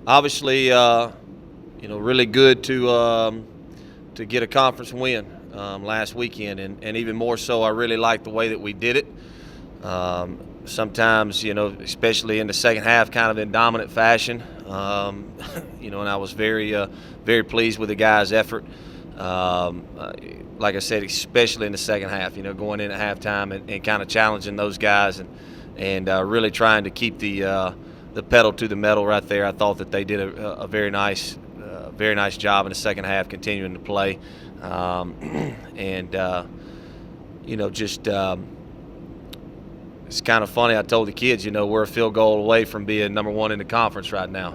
Obviously, really good to get a conference win last weekend, and even more so, I really like the way that we did it. Sometimes, especially in the second half, kind of in dominant fashion. And I was very pleased with the guys' effort. Like I said, especially in the second half, going in at halftime and kind of challenging those guys and really trying to keep the pedal to the metal right there. I thought that they did a very nice job in the second half, continuing to play, it's kind of funny. I told the kids, we're a field goal away from being number one in the conference right now.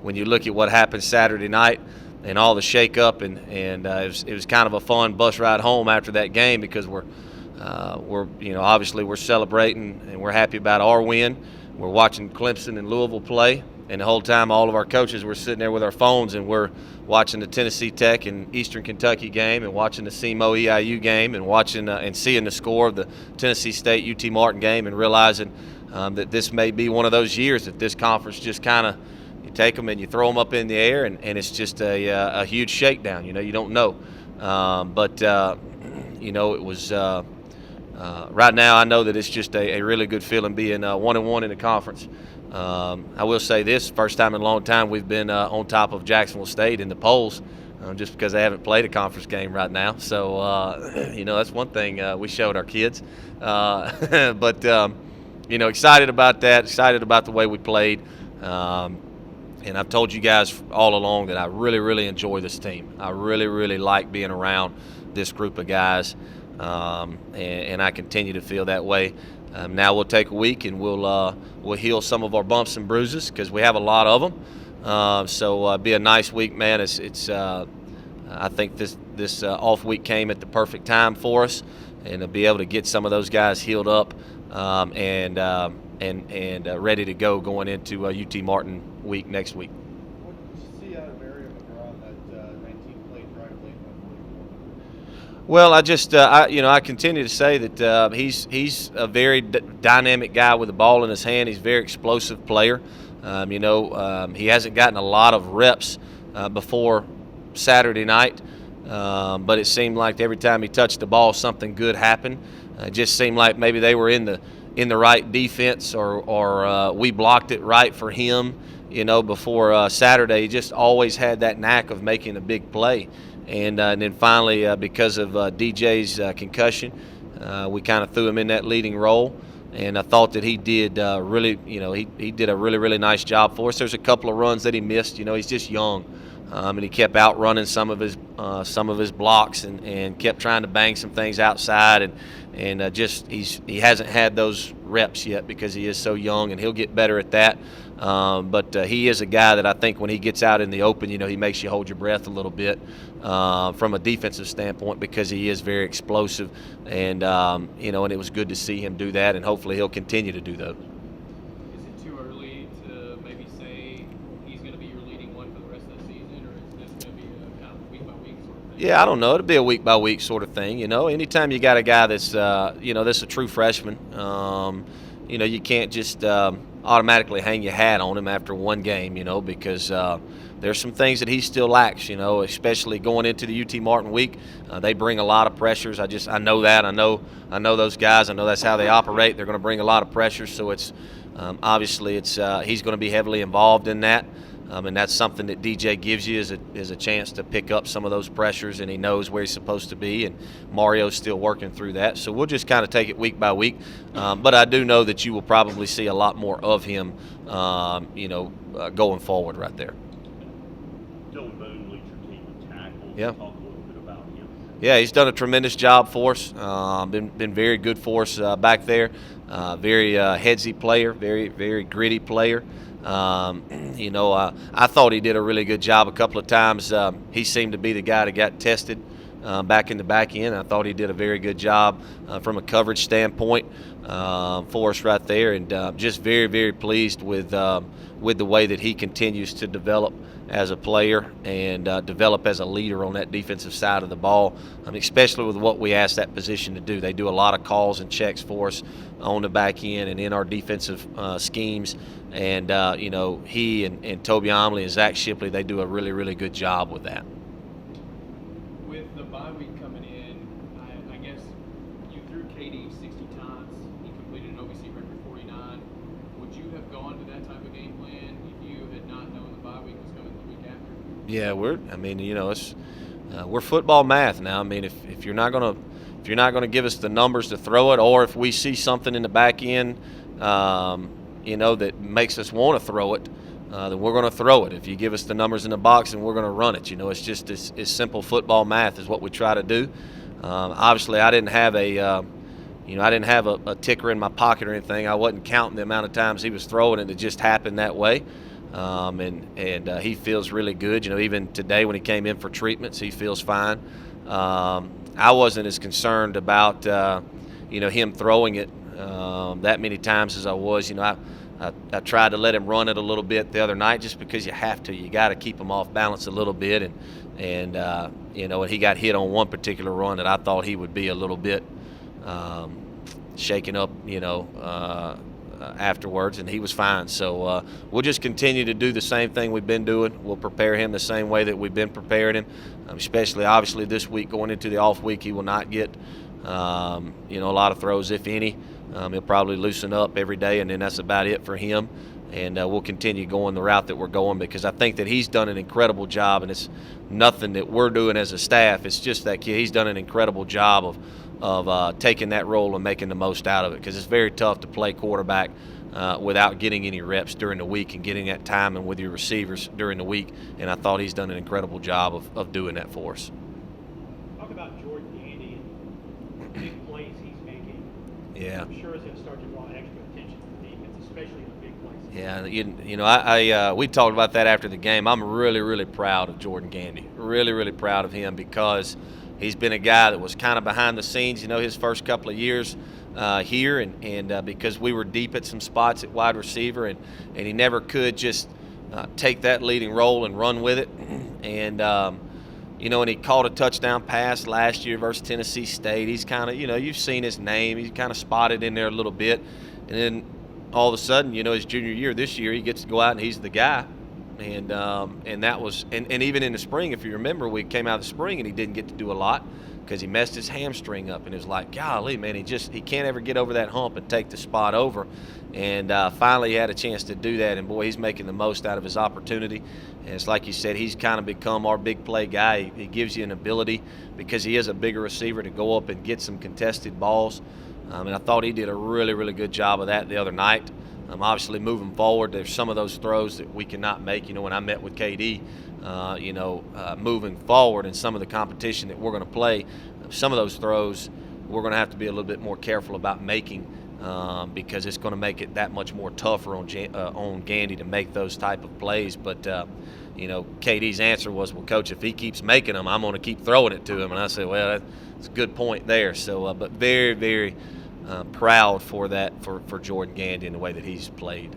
When you look at what happened Saturday night and all the shakeup, and it was kind of a fun bus ride home after that game because we're obviously we're celebrating and we're happy about our win. We're watching Clemson and Louisville play, and the whole time all of our coaches were sitting there with our phones and we're watching the Tennessee Tech and Eastern Kentucky game and watching the SEMO EIU game and watching and seeing the score of the Tennessee State UT Martin game and realizing that this may be one of those years that this conference just kind of, you take them and you throw them up in the air and it's just a huge shakedown. You don't know. It was right now I know that it's just a really good feeling being 1-1 in the conference. I will say this, first time in a long time we've been on top of Jacksonville State in the polls just because they haven't played a conference game right now. So, that's one thing we showed our kids. Excited about that, excited about the way we played. And I've told you guys all along that I really, really enjoy this team. I really, really like being around this group of guys, and I continue to feel that way. Now we'll take a week and we'll heal some of our bumps and bruises because we have a lot of them. So be a nice week, man. I think this off week came at the perfect time for us, and to be able to get some of those guys healed up and ready to go going into UT Martin week next week. What did you see out of Area McGraw that 19-play drive late? Well, I continue to say that he's a very dynamic guy with the ball in his hand. He's a very explosive player. He hasn't gotten a lot of reps before Saturday night, but it seemed like every time he touched the ball, something good happened. It just seemed like maybe they were in the right defense, or we blocked it right for him. Before Saturday, he just always had that knack of making a big play. And then finally, because of DJ's concussion, we kind of threw him in that leading role. And I thought that he did really, he did a really, really nice job for us. There's a couple of runs that he missed. He's just young, and he kept outrunning some of his blocks and kept trying to bang some things outside. And he hasn't had those reps yet because he is so young, and he'll get better at that. But he is a guy that I think when he gets out in the open, he makes you hold your breath a little bit from a defensive standpoint because he is very explosive. And, and it was good to see him do that, and hopefully he'll continue to do that. Is it too early to maybe say he's going to be your leading one for the rest of the season, or is this going to be a kind of week-by-week sort of thing? Yeah, I don't know. It'll be a week-by-week sort of thing. Anytime you got a guy that's, that's a true freshman, you can't just automatically hang your hat on him after one game, because there's some things that he still lacks, especially going into the UT Martin week. They bring a lot of pressures. I know that. I know those guys. I know that's how they operate. They're going to bring a lot of pressure. So it's obviously he's going to be heavily involved in that. And that's something that DJ gives you is a chance to pick up some of those pressures, and he knows where he's supposed to be, and Mario's still working through that. So we'll just kind of take it week by week. But I do know that you will probably see a lot more of him, going forward right there. Dylan Boone leads your team in tackles. Yeah. Talk a little bit about him. Yeah, he's done a tremendous job for us. Been very good for us back there. Very headsy player, very, very gritty player. I thought he did a really good job a couple of times. He seemed to be the guy that got tested back in the back end. I thought he did a very good job from a coverage standpoint for us right there, and just very, very pleased with the way that he continues to develop as a player and develop as a leader on that defensive side of the ball, especially with what we ask that position to do. They do a lot of calls and checks for us on the back end and in our defensive schemes. And, he and Toby Omley and Zach Shipley, they do a really, really good job with that. With the bye week coming in, I guess you threw KD 60 times. He completed an OVC record 49. Would you have gone to that type of game plan if you had not known the bye week was coming the week after? Yeah, we're football math now. I mean, if you're not gonna give us the numbers to throw it, or if we see something in the back end, that makes us want to throw it, then we're going to throw it. If you give us the numbers in the box, then we're going to run it. It's just as simple football math is what we try to do. Obviously, I didn't have a ticker in my pocket or anything. I wasn't counting the amount of times he was throwing it. It just happened that way. And he feels really good. Even today when he came in for treatments, he feels fine. I wasn't as concerned about him throwing it that many times as I was. I tried to let him run it a little bit the other night just because you have to. You got to keep him off balance a little bit. And he got hit on one particular run that I thought he would be a little bit shaken up, afterwards, and he was fine. So we'll just continue to do the same thing we've been doing. We'll prepare him the same way that we've been preparing him, especially obviously this week going into the off week. He will not get a lot of throws, if any. He'll probably loosen up every day, and then that's about it for him. And we'll continue going the route that we're going, because I think that he's done an incredible job, and it's nothing that we're doing as a staff. It's just that kid. He's done an incredible job of taking that role and making the most out of it, because it's very tough to play quarterback without getting any reps during the week and getting that time and with your receivers during the week. And I thought he's done an incredible job of doing that for us. Talk about Jordan Gandy and big plays he's making. Yeah. I'm sure it's going to start to draw extra attention to the defense, especially in the big plays. Yeah, we talked about that after the game. I'm really, really proud of Jordan Gandy. Really, really proud of him, because he's been a guy that was kind of behind the scenes, his first couple of years here, and because we were deep at some spots at wide receiver, and he never could just take that leading role and run with it. And, and he caught a touchdown pass last year versus Tennessee State. He's kind of, you've seen his name. He's kind of spotted in there a little bit. And then all of a sudden, his junior year, this year, he gets to go out and he's the guy. And that was, and even in the spring, if you remember, we came out of the spring and he didn't get to do a lot because he messed his hamstring up, and it was like, golly, man, he can't ever get over that hump and take the spot over. And finally he had a chance to do that, and boy, he's making the most out of his opportunity. And it's like you said, he's kind of become our big play guy. He gives you an ability, because he is a bigger receiver, to go up and get some contested balls. And I thought he did a really, really good job of that the other night. Obviously, moving forward, there's some of those throws that we cannot make. When I met with KD, moving forward and some of the competition that we're going to play, some of those throws we're going to have to be a little bit more careful about making, because it's going to make it that much more tougher on Gandy to make those type of plays. But KD's answer was, well, Coach, if he keeps making them, I'm going to keep throwing it to him. And I said, well, that's a good point there. So, but very, very proud for that for Jordan Gandy and the way that he's played.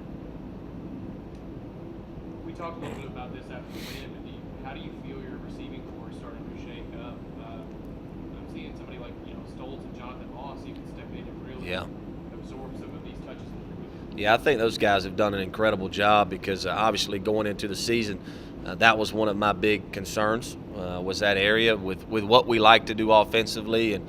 We talked a little bit about this after the win, but how do you feel your receiving core is starting to shake up? I'm seeing somebody like Stoltz and Jonathan Moss even step in and really absorb some of these touches. Yeah, I think those guys have done an incredible job, because obviously going into the season, that was one of my big concerns, was that area with what we like to do offensively,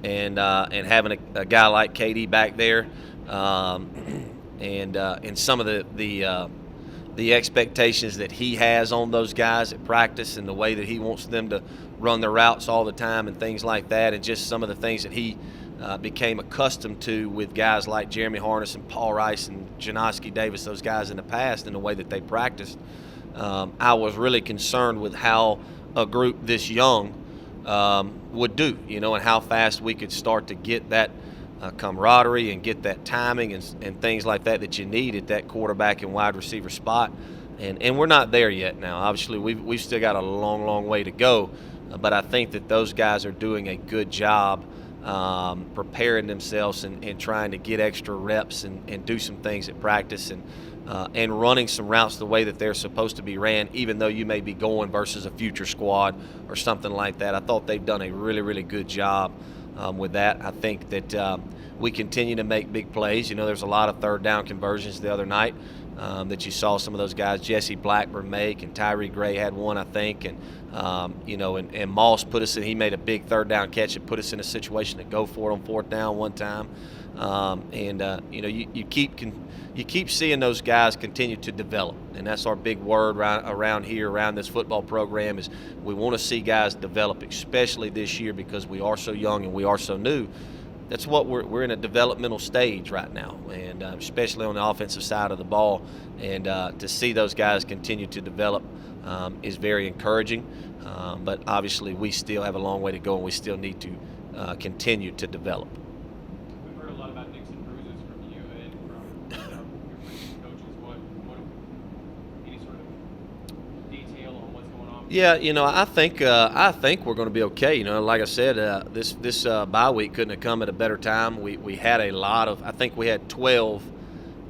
and having a guy like KD back there, and some of the expectations that he has on those guys at practice, and the way that he wants them to run their routes all the time and things like that, and just some of the things that he became accustomed to with guys like Jeremy Harness and Paul Rice and Janoski Davis, those guys in the past, and the way that they practiced. I was really concerned with how a group this young would do, and how fast we could start to get that camaraderie and get that timing and things like that you need at that quarterback and wide receiver spot. And we're not there yet now. Obviously, we've still got a long, long way to go. but I think that those guys are doing a good job preparing themselves and trying to get extra reps and do some things at practice and running some routes the way that they're supposed to be ran, even though you may be going versus a future squad or something like that. I thought they've done a really, really good job with that. I think that we continue to make big plays. There's a lot of third down conversions the other night that you saw some of those guys, Jesse Blackburn make, and Tyree Gray had one, I think, and and Moss put us in. He made a big third down catch and put us in a situation to go for it on fourth down one time. You keep seeing those guys continue to develop, and that's our big word around here, around this football program, is we want to see guys develop, especially this year because we are so young and we are so new. That's what we're in a developmental stage right now, and especially on the offensive side of the ball. And to see those guys continue to develop is very encouraging. But obviously, we still have a long way to go, and we still need to continue to develop. We've heard a lot about nicks and bruises from you and from your previous coaches. What any sort of detail on what's going on? Yeah, I think we're going to be okay. Like I said, this bye week couldn't have come at a better time. We had a lot of. I think we had 12.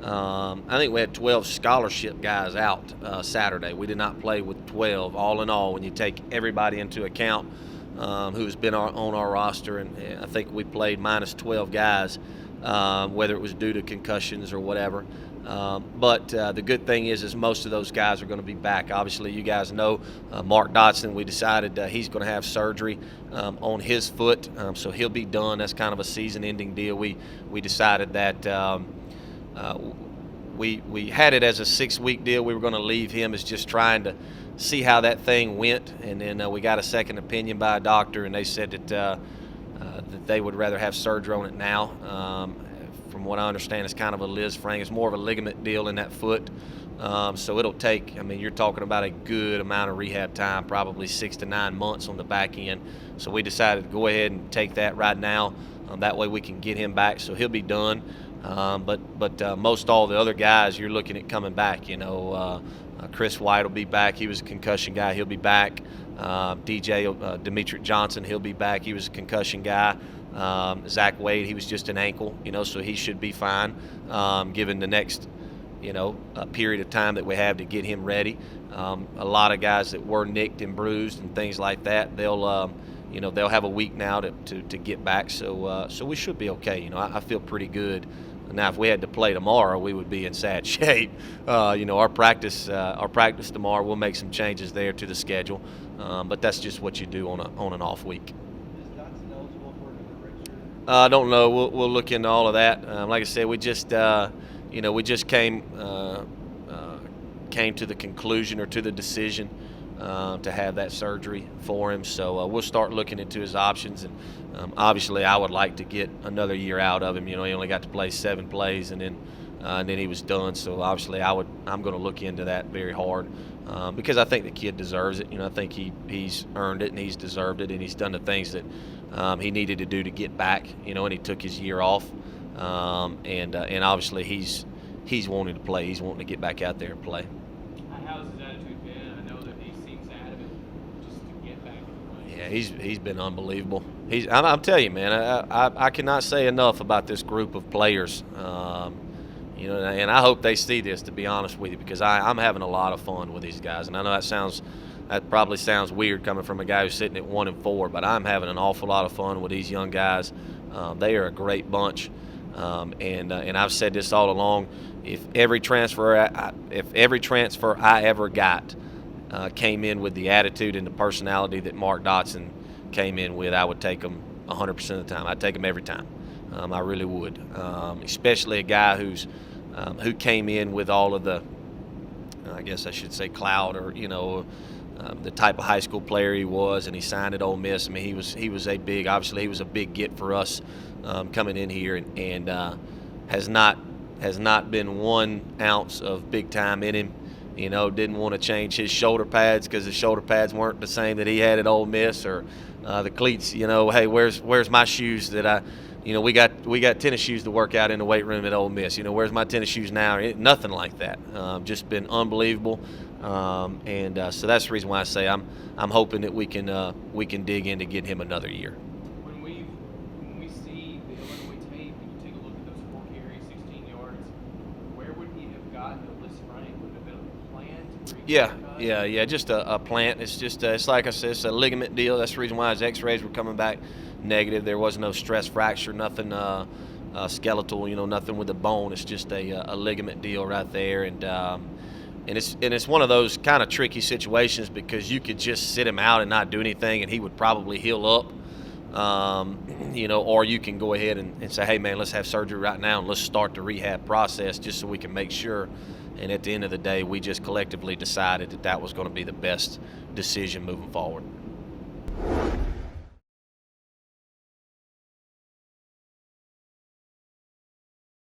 I think we had 12 scholarship guys out Saturday. We did not play with 12. All in all, when you take everybody into account who's been on our roster, and I think we played minus 12 guys, whether it was due to concussions or whatever. But the good thing is most of those guys are going to be back. Obviously, you guys know Mark Dotson. We decided he's going to have surgery on his foot, so he'll be done. That's kind of a season-ending deal. We decided that we had it as a 6-week deal. We were going to leave him as just trying to see how that thing went, and then we got a second opinion by a doctor, and they said that they would rather have surgery on it now. From what I understand, it's kind of a Liz Frank. It's more of a ligament deal in that foot. So it'll take, you're talking about a good amount of rehab time, probably 6 to 9 months on the back end. So we decided to go ahead and take that right now. That way we can get him back, so he'll be done. But most all the other guys, you're looking at coming back. Chris White will be back. He was a concussion guy. He'll be back. Demetric Johnson, he'll be back. He was a concussion guy. Zach Wade, he was just an ankle, so he should be fine given the next, period of time that we have to get him ready. A lot of guys that were nicked and bruised and things like that, they'll have a week now to get back. So we should be okay. I feel pretty good. Now, if we had to play tomorrow, we would be in sad shape. Our practice tomorrow, we'll make some changes there to the schedule, but that's just what you do on an off week. Is Dotson eligible for another redshirt? I don't know. We'll look into all of that. Like I said, we just came to the conclusion or to the decision to have that surgery for him. So we'll start looking into his options. And obviously, I would like to get another year out of him. He only got to play 7 plays, and then he was done. So obviously, I'm going to look into that very hard because I think the kid deserves it. I think he's earned it and he's deserved it, and he's done the things that he needed to do to get back. And he took his year off, and obviously he's wanting to play. He's wanting to get back out there and play. How's his attitude been? I know that he seems adamant just to get back and play. Yeah, he's been unbelievable. I'm telling you, man, I cannot say enough about this group of players. And I hope they see this, to be honest with you, because I'm having a lot of fun with these guys. And I know that probably sounds weird coming from a guy who's sitting at 1-4, but I'm having an awful lot of fun with these young guys. They are a great bunch, and I've said this all along. If every transfer I ever got came in with the attitude and the personality that Mark Dotson came in with, I would take them 100% of the time. I'd take them every time. I really would, especially a guy who came in with all of the, I guess I should say, clout, or the type of high school player he was, and he signed at Ole Miss. He was a big get for us coming in here, and has not been 1 ounce of big time in him. Didn't want to change his shoulder pads because his shoulder pads weren't the same that he had at Ole Miss, or the cleats. Hey, where's my shoes that we got tennis shoes to work out in the weight room at Ole Miss. Where's my tennis shoes now? Nothing like that. Just been unbelievable, and so that's the reason why I say I'm hoping that we can dig in to get him another year. When we see the Illinois tape and you take a look at those 4 carries, 16 yards, where would he have gotten the list rank? Would it have been a plant? Yeah. Just a plant. It's just it's like I said, it's a ligament deal. That's the reason why his X-rays were coming back negative. There was no stress fracture, nothing skeletal. Nothing with the bone. It's just a ligament deal right there, and it's one of those kind of tricky situations because you could just sit him out and not do anything, and he would probably heal up. Or you can go ahead and say, hey man, let's have surgery right now and let's start the rehab process just so we can make sure. And at the end of the day, we just collectively decided that was going to be the best decision moving forward.